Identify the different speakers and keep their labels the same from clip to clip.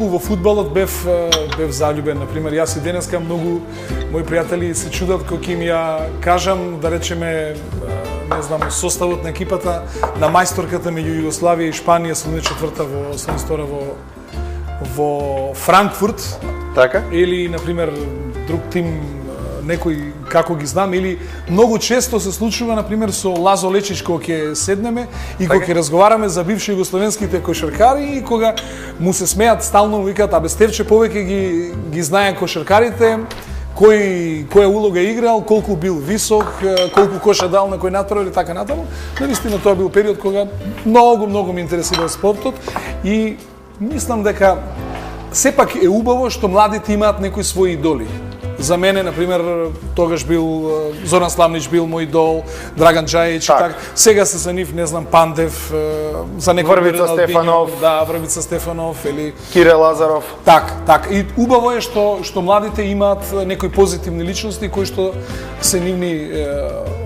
Speaker 1: во фудбалот бев заљубен. Например, јас и денеска многу мои пријатели се чудат кога ќе им ја кажам, да речеме, не знам, составот на екипата на мајсторката меѓу Југославија и Шпанија 74-та во 72-та во Франкфурт.
Speaker 2: Така?
Speaker 1: Или, например, друг тим, некој како ги знам, или многу често се случува, например, со Лазо Лечич кога ќе седнеме и кога ќе разговараме за бивши југословенските кошаркари и кога му се смеат стално, викаат, абе Стевче повеќе ги знае кошаркарите, која улога играл, колку бил висок, колку коша дал на кој натпревар и така натаму. Наистина тоа бил период кога многу ми интересира спортот и мислам дека сепак е убаво што младите имаат некои своји идоли. За мене, например, тогаш бил Зоран Славнич бил мој идол, Драган Джајич, така. Сега се за нив, не знам, Пандев, за некој
Speaker 2: Врвица Стефанов.
Speaker 1: Да, Врвица Стефанов или
Speaker 2: Кире Лазаров.
Speaker 1: Так. И убаво е што младите имаат некои позитивни личности кои што се нивни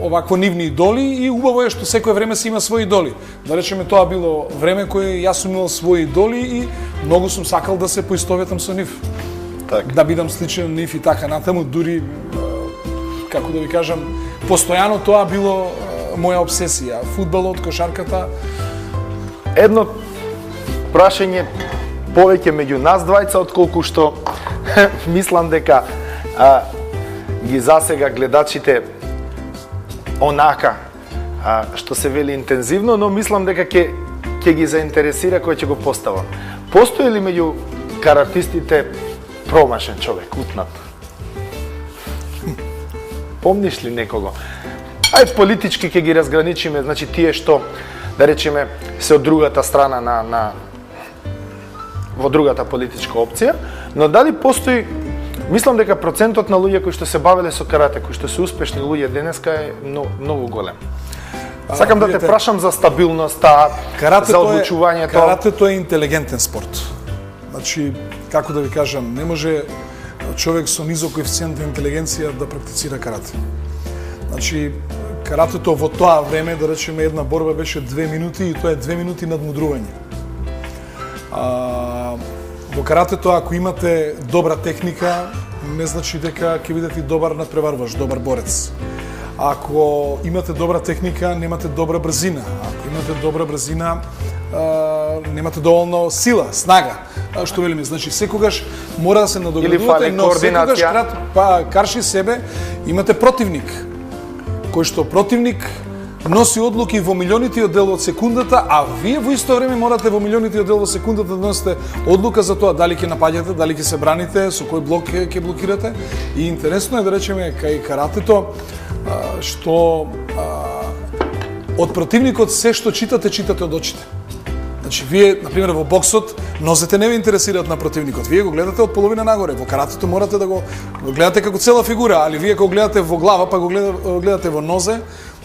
Speaker 1: овакво нивни идоли и убаво е што секое време се има своји идоли. Да речеме, тоа било време кое јас сум имал своји идоли и многу сум сакал да се поистоветам со нив.
Speaker 2: Так.
Speaker 1: Да бидам сличен нив и така натаму, дури, како да ви кажам, постојано тоа било моја обсесија. Фудбалот, кошарката.
Speaker 2: Едно прашање повеќе меѓу нас двајца, отколку што мислам дека ги засега гледачите онака, што се вели интензивно, но мислам дека ќе ги заинтересира кој ќе го поставам. Постои ли меѓу каратистите промашен човек, утнат? Помниш ли некого? Ајде политички ќе ги разграничиме, значи тие што, да речеме, се од другата страна во другата политичка опција, но дали постои, мислам дека процентот на луѓе кои што се бавеле со карате, кои што се успешни луѓе денеска е многу голем. Сакам да те прашам за стабилноста, за одлучувањето.
Speaker 1: Каратето е интелигентен спорт. Значи, како да ви кажам, не може човек со низок коефициент на интелигенција да практицира карате. Значи, каратето во тоа време, да речеме, една борба беше 2 минути и тоа е 2 минути надмудрување. Во каратето, ако имате добра техника, не значи дека ќе бидете добар надпреварвач, добар борец. Ако имате добра техника, немате добра брзина. Ако имате добра брзина, немате доволно сила, снага. Што велиме, значи секогаш мора да се надоградувате, но секогаш карши себе имате противник, кој што противник носи одлуки во милионитиот дел од секундата, а вие во исто време морате во милионитиот дел од секундата да носите одлука за тоа дали ќе напаѓате, дали ќе се браните, со кој блок ќе блокирате. И интересно е да речеме кај каратето што од противникот се што читате од очите. Значи, вие, например, во боксот, нозете не ви интересираат на противникот. Вие го гледате од половина нагоре. Во каратето морате да го гледате како цела фигура, али вие кога гледате во глава, па го гледате во нозе,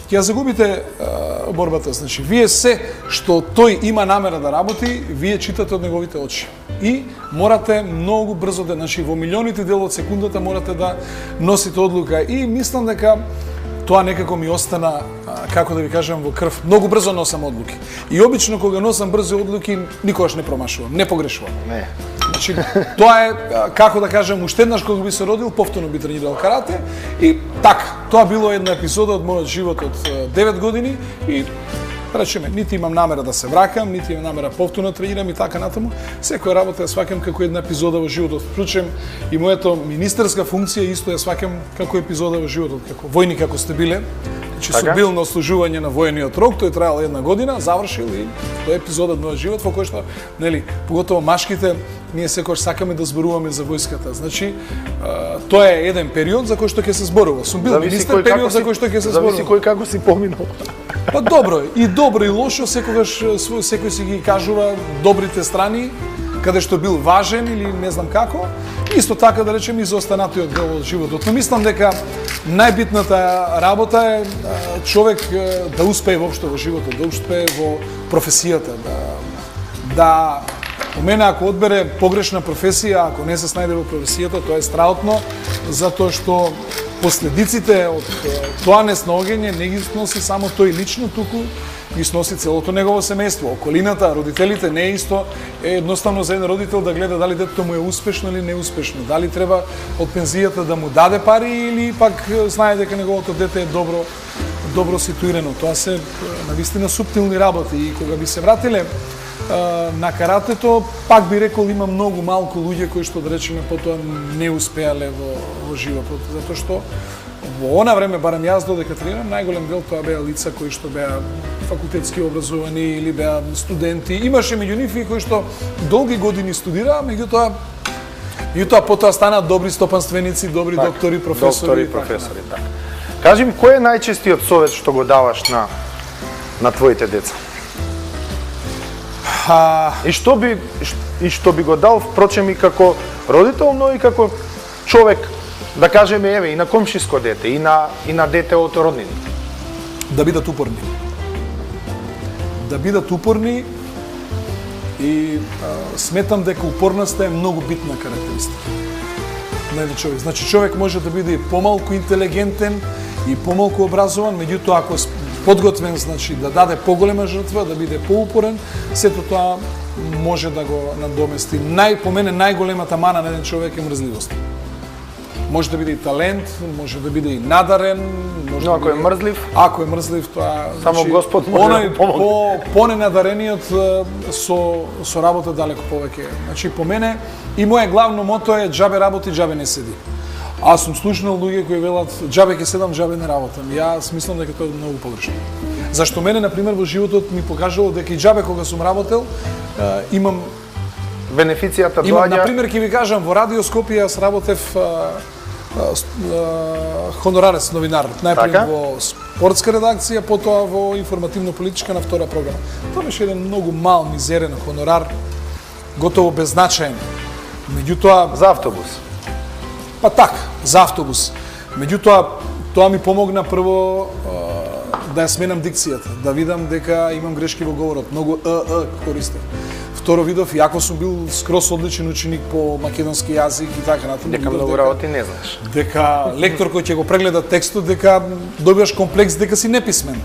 Speaker 1: ќе ја загубите борбата. Значи, вие се што тој има намера да работи, вие читате од неговите очи. И морате многу брзо да, значи, во милионите дел од секундата морате да носите одлука. И мислам дека тоа некако ми остана, како да ви кажам, во крв. Многу брзо носам одлуки. И обично кога носам брзи одлуки, никогаш не промашувам, не погрешувам.
Speaker 2: Не.
Speaker 1: Значи, тоа е, како да кажам, уште еднаш кога би се родил, повторно би тренирал карате. И така, тоа било една епизода од мојот живот од 9 години и речеме, нити имам намера да се вракам, нити имам намера повторно тренирам и така натаму. Секоја работа ја сваќам како една епизода во животот. Вклучем и мојата министерска функција исто ја сваќам како епизода во животот, како војник како сте биле. Значи сум бил на ослужување на војниот рок, тој траел 1 година, завршил и тоа е епизода од мојот живот во кој што, нели, поготово машките, ние секогаш сакаме да зборуваме за војската. Значи, тоа е еден период за кој што ќе се зборува. Сум бил министер, период за кој што ќе се зборува.
Speaker 2: Зависи кој како си поминал.
Speaker 1: Па добро и лошо, секогаш секој си ги кажува добрите страни, каде што бил важен или не знам како. Исто така да речем и за останатиот дел од животот. Но мислам дека најбитната работа е човек да успее воопшто во животот, да успее во професијата, да у мене ако одбере погрешна професија, ако не се снајде во професијата, тоа е страутно, затоа што последиците од тоа неснаоѓање не ги носи само тој лично, туку ги сноси целото негово семејство. Околината, родителите не е исто, е едноставно за еден родител да гледа дали детето му е успешно или неуспешно, дали треба од пензијата да му даде пари или пак знае дека неговото дете е добро ситуирано. Тоа се навистина суптилни работи и кога би се вратиле на каратето, пак би рекол има многу малку луѓе кои што, да речеме, потоа не успеале во животот, затоа што во она време, барем јас додека тренирам, најголем дел тоа беа лица кои што беа факултетски образовани или беа студенти. Имаше меѓу нив и кои што долги години студираа, меѓутоа потоа станаа добри стопанственици, добри доктори, професори.
Speaker 2: Так. Кажи ми, кој е најчестиот совет што го даваш на твоите деца? И што би го дал, впрочем, и како родител, но и како човек, да кажеме, еве, и на комшиско дете, и на дете од роднини?
Speaker 1: Да бидат упорни. Да бидат упорни и сметам дека упорноста е многу битна карактеристика на еден човек. Значи, човек може да биде и помалку интелигентен и помалку образован, меѓутоа ако подготвен, значи да даде поголема жртва, да биде поупорен, сето тоа може да го надомести. По мене најголемата мана на еден човек е мрзливост. Може да биде и талент, може да биде и надарен, може
Speaker 2: но ако е мрзлив?
Speaker 1: Ако е мрзлив, тоа
Speaker 2: само Господ може да му помогне.
Speaker 1: По-ненадарениот со работа далеко повеќе. Значи по мене и мое главно мото е џабе работи, џабе не седи. Аз сум слушнал луѓе кои велат џабе ќе седам, џабе не работам. Јас мислам дека тоа е многу погрешно. Зашто мене на пример во животот ми покажало дека и џабе кога сум работел имам
Speaker 2: бенефицијата доаѓа.
Speaker 1: На пример ќе ви кажам, во Радио Скопје јас работев хонорарец новинар, најпред во спортска редакција, потоа во информативно-политичка на втора програма. Тоа беше еден многу мал, мизерен хонорар, готово беззначаен. Меѓутоа
Speaker 2: за автобус.
Speaker 1: Па така, за автобус. Меѓутоа тоа ми помогна прво да ја сменам дикцијата, да видам дека имам грешки во говорот, многу користев. Второ видов, иако сум бил скроз одличен ученик по македонски јазик и така натаму.
Speaker 2: Дека многу работи не знаеш.
Speaker 1: Дека лектор кој ќе го прегледа текстот, дека добиваш комплекс дека си неписмен.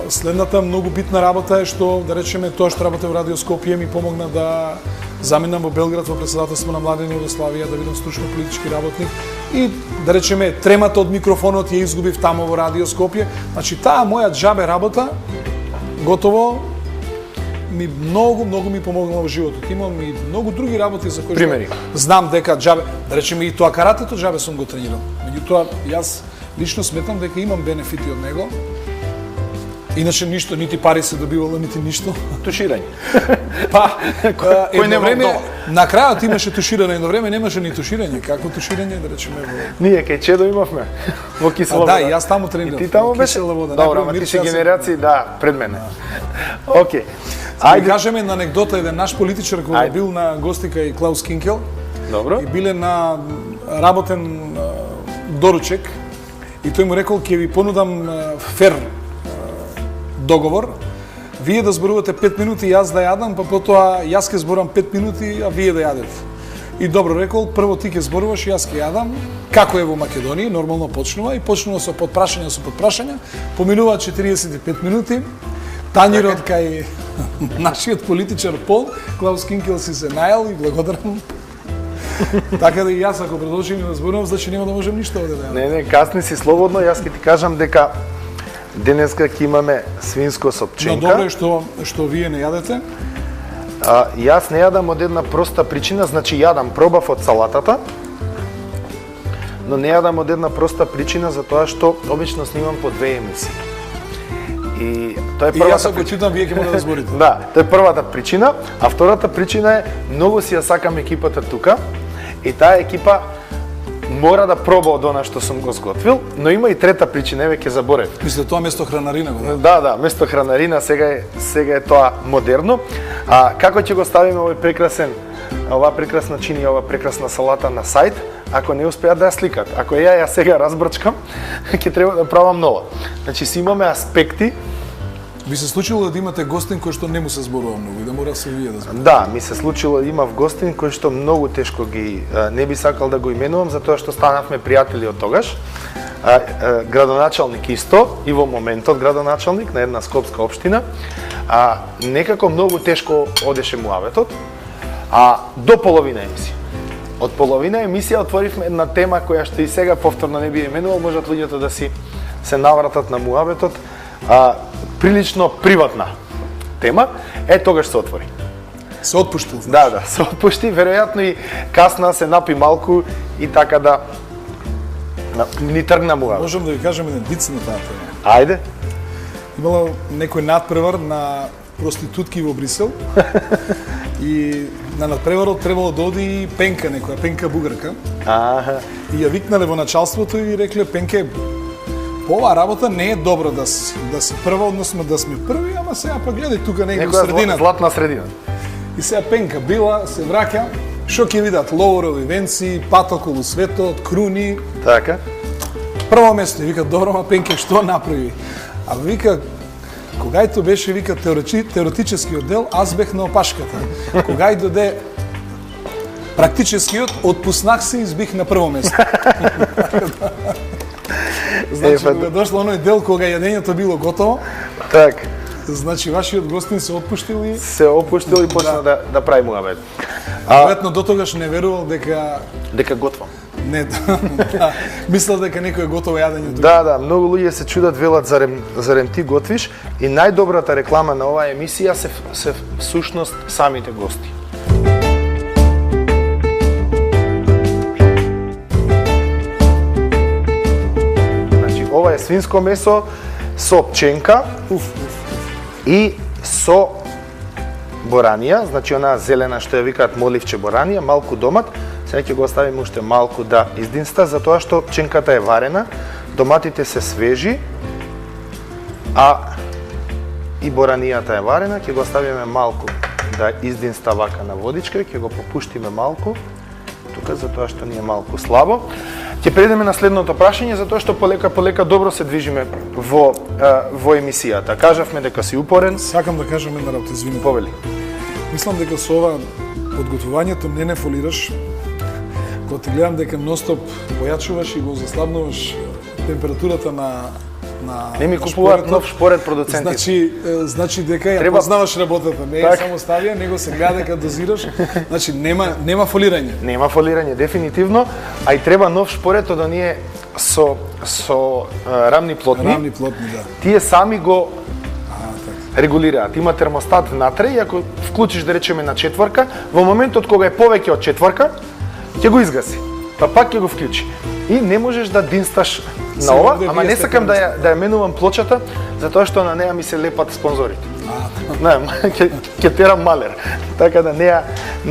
Speaker 1: Следната многу битна работа е што, да речеме, тоа што работев во Радио Скопје ми помогна да заминам во Белград во председателство на Младина Југославија, да бидам стручно политички работник и, да речеме, тремата од микрофонот ја изгубив тамо во Радио Скопје. Значи, таа моја џабе работа, готово, ми многу ми помогнала во животот. Имам и многу други работи за кои што знам дека џабе, да речеме и тоа каратето џабе сум го тренирал. Меѓутоа јас лично сметам дека имам бенефити од него. Иначе ништо, нити пари се добивало, нити ништо.
Speaker 2: Туширање.
Speaker 1: Па, едно време, на крајот имаше туширање, едно време немаше ни туширање. Како туширање, да речеме во...
Speaker 2: Ние кај Чедо имавме во кисела вода.
Speaker 1: Да, и јас таму тренирав.
Speaker 2: И ти таму беше? Добро, ама ти си генерација, да, пред мене. Окей.
Speaker 1: Ајде кажеме една анегдота, еден наш политичар кој бил на гости кај Клаус Кинкел.
Speaker 2: Добро.
Speaker 1: И биле на работен доручек и тој му рекол ќе ви понудам фер договор. Вие да зборувате 5 минути, јас да јадам, па потоа јас ќе зборувам 5 минути, а вие да јадете. И добро рекол, прво ти ќе зборуваш, јас ќе јадам. Како е во Македонија, нормално почнува и почнува со подпрашања, поминуваат 45 минути. Тањирот кај нашиот политичар Пол, Клаус Кинкел си се најал и благодарам. Така да и јас ако продолжим да зборувам, значи нема да можем ништо овде да јадам.
Speaker 2: Не, касни си слободно, јас ќе ти кажам дека денеска ќе имаме свинско сопченка.
Speaker 1: Но добро е што вие не јадете.
Speaker 2: Јас не јадам од една проста причина, значи јадам, пробав од салатата, но не јадам од една проста причина за тоа што обично снимам по 2 емисии. И тоа е првата.
Speaker 1: И јас ако читам, вие ќе мора да зборите.
Speaker 2: Да, тоа е првата причина, а втората причина е многу си ја сакам екипата тука и таа екипа мора да проба од она што сум го сготвил, но има и трета причина, еве ќе заборев.
Speaker 1: Мисле тоа место хранарина го?
Speaker 2: Да, место хранарина сега е тоа модерно. Како ќе го ставиме оваа прекрасна чинија, оваа прекрасна салата на сајт, ако не успеат да ја сликат. Ако ја сега разбрчкам, ќе треба да правам нова. Значи си имаме аспекти.
Speaker 1: Ви се случило да имате гостин кој што не му се зборува многу и да мора се вие да зборувате?
Speaker 2: Да, ми се случило да имав гостин кој што многу тешко не би сакал да го именувам, затоа што станавме пријатели од тогаш. градоначалник исто, и во моментот градоначалник на една скопска општина, некако многу тешко одеше муабетот, а до половина емисија. Од половина емисија отворивме една тема која што и сега повторно не би именувал, можат луѓето да си се навратат на муабетот, прилично приватна тема, тогаш се отвори.
Speaker 1: Се отпуштил.
Speaker 2: Да, се отпушти, веројатно и касна се напи малку и така да ни тргна муабет.
Speaker 1: Можам да ви кажем еден виц на таа тема.
Speaker 2: Ајде.
Speaker 1: Имало некој надпревар на проститутки во Брисел и на надпреварот требало да оди и Пенка, некоја Пенка бугарка. И ја викнале во началството и рекле: Пенке, оваа работа не е добро да си прва, односно да сме први, ама сега па гледај тука некоја средина.
Speaker 2: Златна средина.
Speaker 1: И сега Пенка била, се враќа, што ќе видат лоурови венци, пат околу светот, круни.
Speaker 2: Така.
Speaker 1: Прво место, вика, добро, ма Пенке што направи? А вика, когајто беше, вика, теоретичкиот дел, аз бех на опашката. Когај доде практичкиот, отпуснах се и избих на прво место. Значи, кога дошло оној дел кога јадењето било готово,
Speaker 2: така.
Speaker 1: Значи, вашиот гостин се отпуштил и...
Speaker 2: Се отпуштил и почна да прави муабет.
Speaker 1: Веројатно дотогаш не верувал дека...
Speaker 2: Дека готвам.
Speaker 1: Не, да. Мислел дека некој е готово јадење.
Speaker 2: Да, многу луѓе се чудат, велат зарем ти готвиш, и најдобрата реклама на оваа емисија се всушност самите гости. Значи, ова е свинско месо со пченка и со боранија, значи онаа зелена што ја викаат моливче боранија, малку домат. Сега ќе го оставиме уште малку да издинста, затоа што пченката е варена, доматите се свежи, а и боранијата е варена. Ќе го оставиме малку да издинста вака на водичка, ќе го попуштиме малку тука, затоа што ни е малку слабо. Ќе преидеме на следното прашање, затоа што полека добро се движиме во емисијата. Кажавме дека си упорен.
Speaker 1: Сакам да кажам една работа, извини.
Speaker 2: Повели.
Speaker 1: Мислам дека со ова подготвувањето не фолираш. Кога те гледам дека ностоп појачуваш и го заслабнуваш температурата на
Speaker 2: не ми купуваат нов шпоред продуцентите.
Speaker 1: Значи дека ја познаваш работата, не е само ставија, него се гледа дека дозираш. Значи нема фолирање.
Speaker 2: Нема фолирање дефинитивно, а и треба нов шпоред од оние со рамни плотни.
Speaker 1: Рамни плотни, да.
Speaker 2: Тие сами го регулираат. Има термостат внатре и ако вклучиш, да речеме, на четврка, во моментот кога е повеќе од четврка, ќе го изгаси, па пак ќе го вклучи. И не можеш да динсташ на ова, ама не сакам да ја менувам плочата, затоа што на неа ми се лепат спонзорите. Не, ќе терам малер, така да не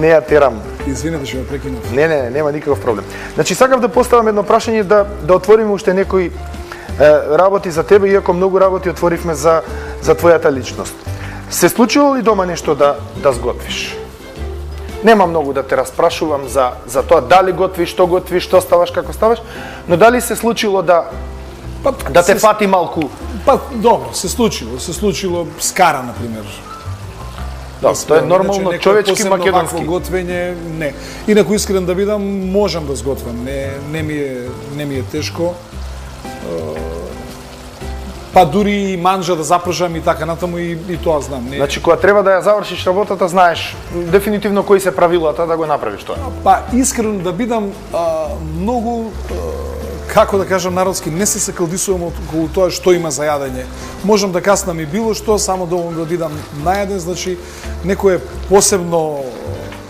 Speaker 2: ја терам.
Speaker 1: Извинете што ме прекинав.
Speaker 2: Не, нема никаков проблем. Значи, сакам да поставам едно прашање, да отвориме уште некои работи за тебе, иако многу работи отворивме за твојата личност. Се случило ли дома нешто да сготвиш? Нема многу да те распрашувам за тоа дали готвиш, што ставаш, како ставаш, но дали се случило да те фати малку?
Speaker 1: Па добро, се случило скара, например.
Speaker 2: Да, тоа е нормално, човечки македонски.
Speaker 1: Готвење, не. Инаку искрен да бидам, можам да сготвам, не ми е тешко. Па дури и манжа да запржам и така натаму и тоа знам.
Speaker 2: Значи, кога треба да ја завршиш работата, знаеш дефинитивно кои се правилата да го направиш тоа.
Speaker 1: Па искрено да бидам, многу, како да кажам народски, не се калдисувам околу тоа што има за јадење. Можам да каснам и било што, само доволно да бидам најаден, значи некое посебно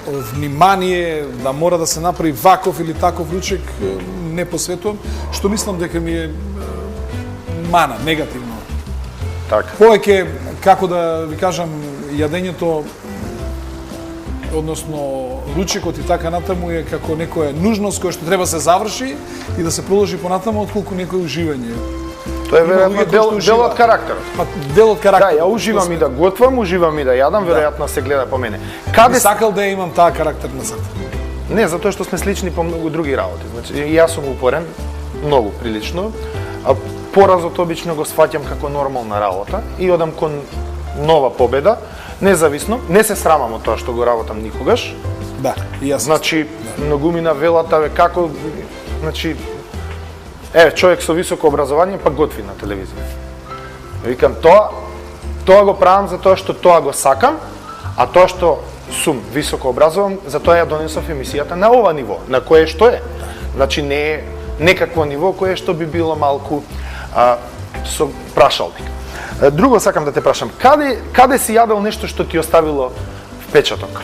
Speaker 1: внимание да мора да се направи ваков или таков ручек не посветувам, што мислам дека ми е мана, негативно.
Speaker 2: Така.
Speaker 1: Повеќе, како да ви кажам, јадењето, односно ручекот и така натаму е како некоја нужност која што треба се заврши и да се продолжи понатаму, отколку некој уживање.
Speaker 2: Тоа е веројатно дел од карактерот.
Speaker 1: Па дел од карактерот.
Speaker 2: Да, ја уживам и да готвам, уживам и да јадам, веројатно се гледа по мене.
Speaker 1: Каде сакал да имам таа карактер назад?
Speaker 2: Не, затоа што сме слични по многу други работи. Значи, јас сум упорен, многу прилично, а поразот обично го сваќам како нормална работа и одам кон нова победа, независно, не се срамам од тоа што го работам никогаш.
Speaker 1: Да, и јас.
Speaker 2: Значи, многумина велата, како, значи, човек со високо образование па готви на телевизија. Викам, тоа го правам затоа што тоа го сакам, а тоа што сум високо образован, затоа ја донесов емисијата на ова ниво, на кое што е. Значи не е некакво ниво кое што би било малку со прашалник. Друго сакам да те прашам, каде си јадел нешто што ти оставило впечаток?